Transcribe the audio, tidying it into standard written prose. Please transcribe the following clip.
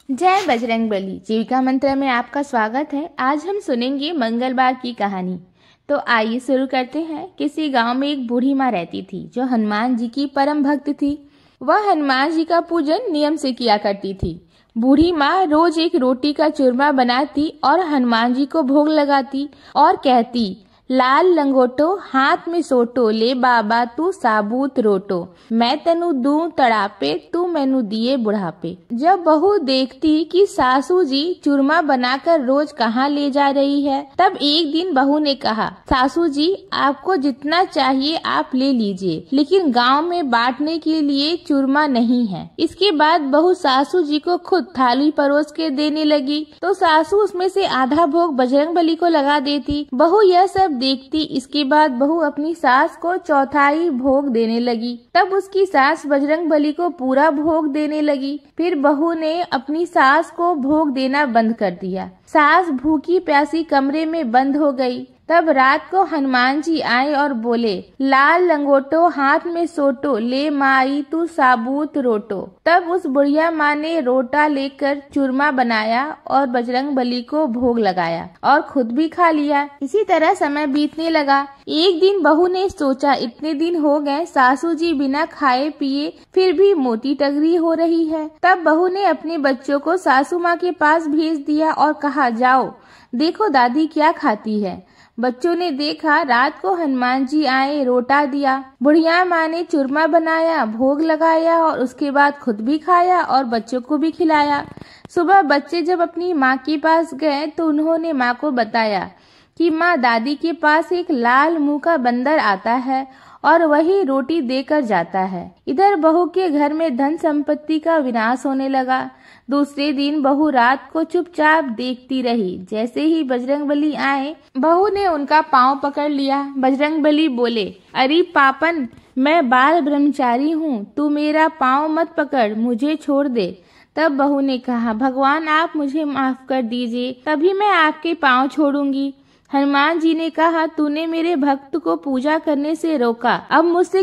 जय बजरंगबली। जीविका मंत्र में आपका स्वागत है। आज हम सुनेंगे मंगलवार की कहानी। तो आइए शुरू करते हैं। किसी गांव में एक बूढ़ी माँ रहती थी जो हनुमान जी की परम भक्त थी। वह हनुमान जी का पूजन नियम से किया करती थी। बूढ़ी माँ रोज एक रोटी का चूरमा बनाती और हनुमान जी को भोग लगाती और कहती, लाल लंगोटो हाथ में सोटो, ले बाबा तू साबूत रोटो, मैं तेनू दूं तड़ापे, तू मैनू दिए बुढ़ापे। जब बहू देखती कि सासू जी चूरमा बनाकर रोज कहाँ ले जा रही है, तब एक दिन बहू ने कहा, सासू जी आपको जितना चाहिए आप ले लीजिए, लेकिन गांव में बांटने के लिए चूरमा नहीं है। इसके बाद बहू सासू जी को खुद थाली परोस के देने लगी, तो सासू उसमें से आधा भोग बजरंगबली को लगा देती। बहू यह सब देखती। इसके बाद बहू अपनी सास को चौथाई भोग देने लगी। तब उसकी सास बजरंगबली को पूरा भोग देने लगी। फिर बहू ने अपनी सास को भोग देना बंद कर दिया। सास भूखी प्यासी कमरे में बंद हो गई। तब रात को हनुमान जी आए और बोले, लाल लंगोटो हाथ में सोटो, ले माई तू साबूत रोटो। तब उस बुढ़िया माँ ने रोटा लेकर चूरमा बनाया और बजरंगबली को भोग लगाया और खुद भी खा लिया। इसी तरह समय बीतने लगा। एक दिन बहू ने सोचा, इतने दिन हो गए सासू जी बिना खाए पिए फिर भी मोटी टगरी हो रही है। तब बहू ने अपने बच्चों को सासू माँ के पास भेज दिया और कहा, जाओ देखो दादी क्या खाती है। बच्चों ने देखा। रात को हनुमान जी आए, रोटा दिया। बुढ़िया माँ ने चूरमा बनाया, भोग लगाया और उसके बाद खुद भी खाया और बच्चों को भी खिलाया। सुबह बच्चे जब अपनी माँ के पास गए तो उन्होंने माँ को बताया कि माँ, दादी के पास एक लाल मुंह का बंदर आता है और वही रोटी देकर जाता है। इधर बहू के घर में धन संपत्ति का विनाश होने लगा। दूसरे दिन बहू रात को चुपचाप देखती रही। जैसे ही बजरंगबली आए, बहू ने उनका पांव पकड़ लिया। बजरंगबली बोले, अरे पापन, मैं बाल ब्रह्मचारी हूँ, तू मेरा पांव मत पकड़, मुझे छोड़ दे। तब बहू ने कहा, भगवान आप मुझे माफ कर दीजिए, तभी मैं आपके पांव छोड़ूंगी। हनुमान जी ने कहा, तूने मेरे भक्त को पूजा करने से रोका, अब मुझसे